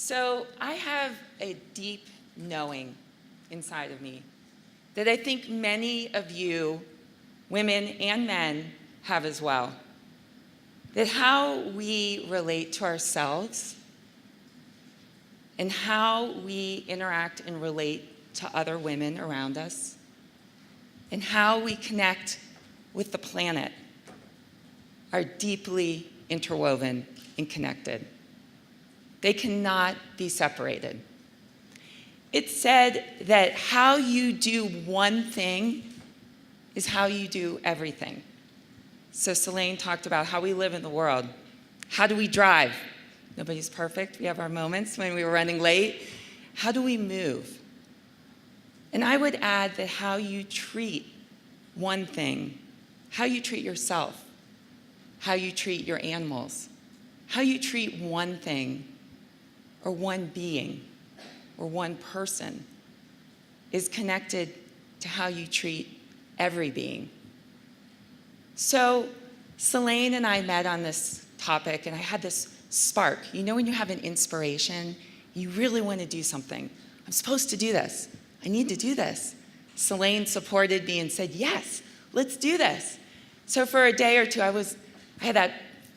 So I have a deep knowing inside of me that I think many of you, women and men, have as well. That how we relate to ourselves and how we interact and relate to other women around us and how we connect with the planet are deeply interwoven and connected. They cannot be separated. It's said that how you do one thing is how you do everything. So Selene talked about how we live in the world. How do we drive? Nobody's perfect. We have our moments when we were running late. How do we move? And I would add that how you treat one thing, how you treat yourself, how you treat your animals, how you treat one thing or one being or one person is connected to how you treat every being. So Selene and I met on this topic, and I had this spark. You know when you have an inspiration, you really want to do something. I'm supposed to do this. I need to do this. Selene supported me and said, yes, let's do this. So for a day or two, I had that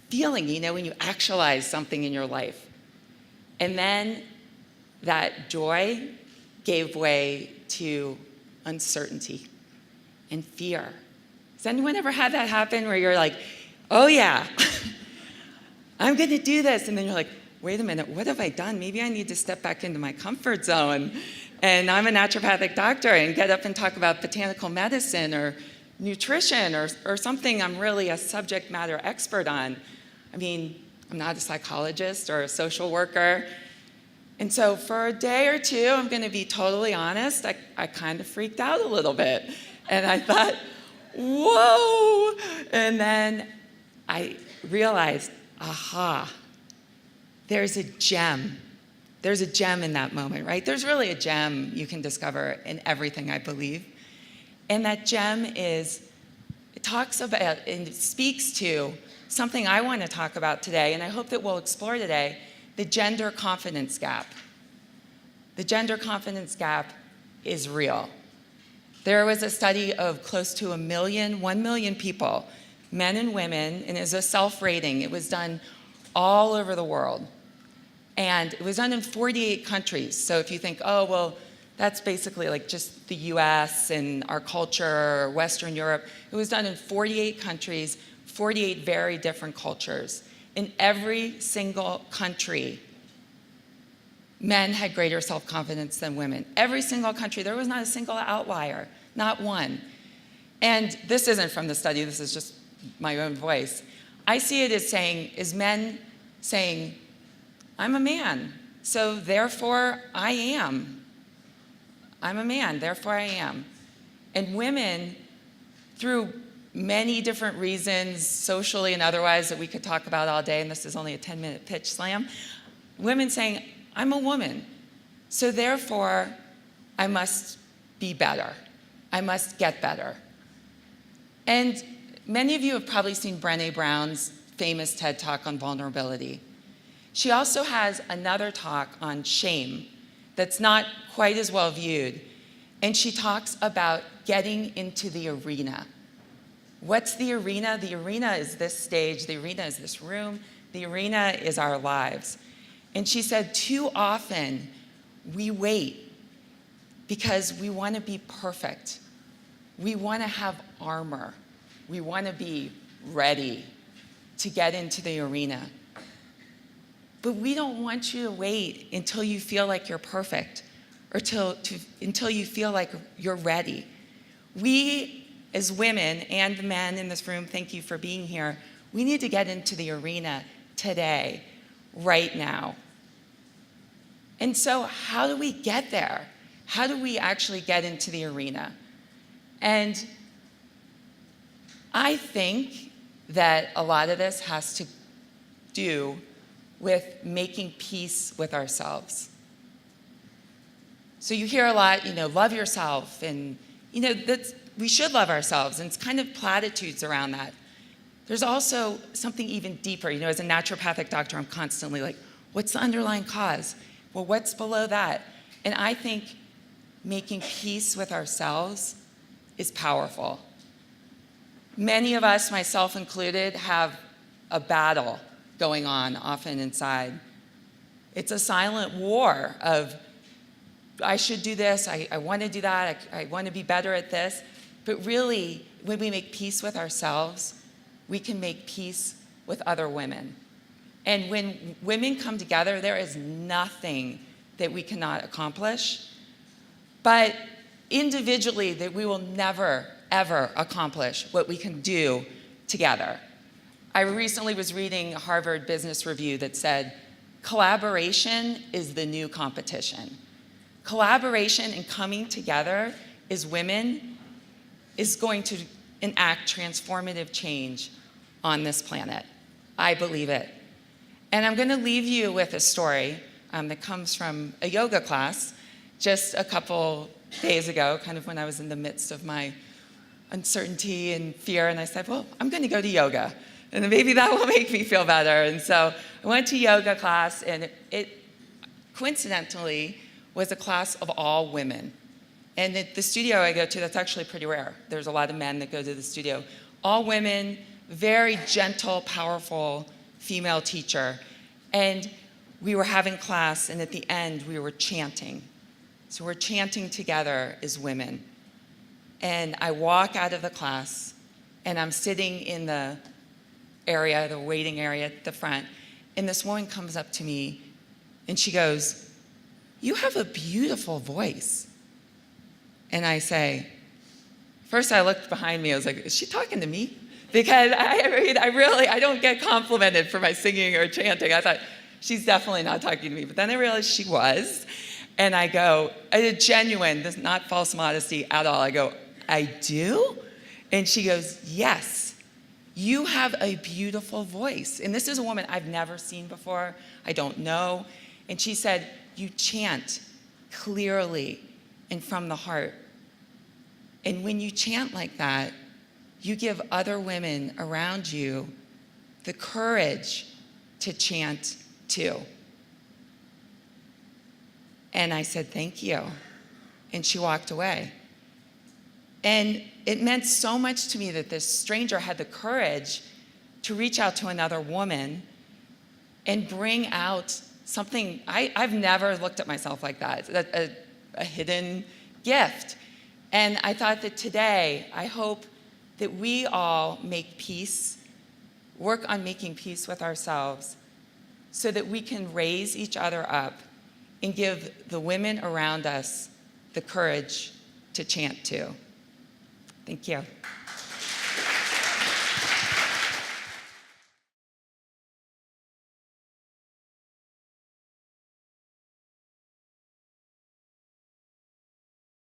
feeling, you know, when you actualize something in your life. And then that joy gave way to uncertainty and fear. Has anyone ever had that happen where you're like, oh yeah, I'm gonna do this. And then you're like, wait a minute, what have I done? Maybe I need to step back into my comfort zone. And I'm a naturopathic doctor and get up and talk about botanical medicine or nutrition or something I'm really a subject matter expert on. I mean, I'm not a psychologist or a social worker. And so for a day or two, I'm gonna be totally honest, I kind of freaked out a little bit. And I thought, whoa. And then I realized, aha, there's a gem. There's a gem in that moment, right? There's really a gem you can discover in everything, I believe. And that gem is, it talks about and it speaks to something I want to talk about today, and I hope that we'll explore today, the gender confidence gap. The gender confidence gap is real. There was a study of close to 1 million people, men and women, and it was a self-rating. It was done all over the world. And it was done in 48 countries. So if you think, oh, well, that's basically like just the US and our culture, Western Europe. It was done in 48 countries, 48 very different cultures. In every single country, men had greater self-confidence than women. Every single country, there was not a single outlier, not one. And this isn't from the study, this is just my own voice. I see it as saying, is men saying, I'm a man, so therefore I am. I'm a man, therefore I am. And women, through many different reasons, socially and otherwise, that we could talk about all day, and this is only a 10-minute pitch slam, women saying, I'm a woman, so therefore I must be better. I must get better. And many of you have probably seen Brené Brown's famous TED Talk on vulnerability. She also has another talk on shame that's not quite as well viewed. And she talks about getting into the arena. What's the arena? The arena is this stage. The arena is this room. The arena is our lives. And she said, too often we wait because we want to be perfect. We want to have armor. We want to be ready to get into the arena. But we don't want you to wait until you feel like you're perfect or until you feel like you're ready. We, as women and the men in this room, thank you for being here, we need to get into the arena today, right now. And so how do we get there? How do we actually get into the arena? And I think that a lot of this has to do with making peace with ourselves. So you hear a lot, love yourself, and we should love ourselves, and it's kind of platitudes around that. There's also something even deeper. As a naturopathic doctor, I'm constantly like, what's the underlying cause? Well, what's below that? And I think making peace with ourselves is powerful. Many of us, myself included, have a battle going on often inside. It's a silent war of, I should do this, I want to do that, I want to be better at this. But really, when we make peace with ourselves, we can make peace with other women. And when women come together, there is nothing that we cannot accomplish. But individually, that we will never, ever accomplish what we can do together. I recently was reading a Harvard Business Review that said, collaboration is the new competition. Collaboration and coming together as women is going to enact transformative change on this planet. I believe it. And I'm going to leave you with a story that comes from a yoga class just a couple days ago, kind of when I was in the midst of my uncertainty and fear, and I said, well, I'm going to go to yoga, and maybe that will make me feel better. And so I went to yoga class, and it coincidentally was a class of all women. And at the studio I go to, that's actually pretty rare. There's a lot of men that go to the studio. All women, very gentle, powerful female teacher. And we were having class, and at the end, we were chanting. So we're chanting together as women. And I walk out of the class, and I'm sitting in the area, the waiting area at the front, and this woman comes up to me, and she goes, "You have a beautiful voice." And I say, first I looked behind me, I was like, is she talking to me? Because I don't get complimented for my singing or chanting. I thought, she's definitely not talking to me. But then I realized she was. And I go, genuine, this is not false modesty at all. I go, I do? And she goes, yes, you have a beautiful voice. And this is a woman I've never seen before. I don't know. And she said, you chant clearly and from the heart. And when you chant like that, you give other women around you the courage to chant too. And I said, thank you. And she walked away. And it meant so much to me that this stranger had the courage to reach out to another woman and bring out something. I've never looked at myself like that, a hidden gift. And I thought that today, I hope that we all make peace, work on making peace with ourselves, so that we can raise each other up and give the women around us the courage to chant too. Thank you.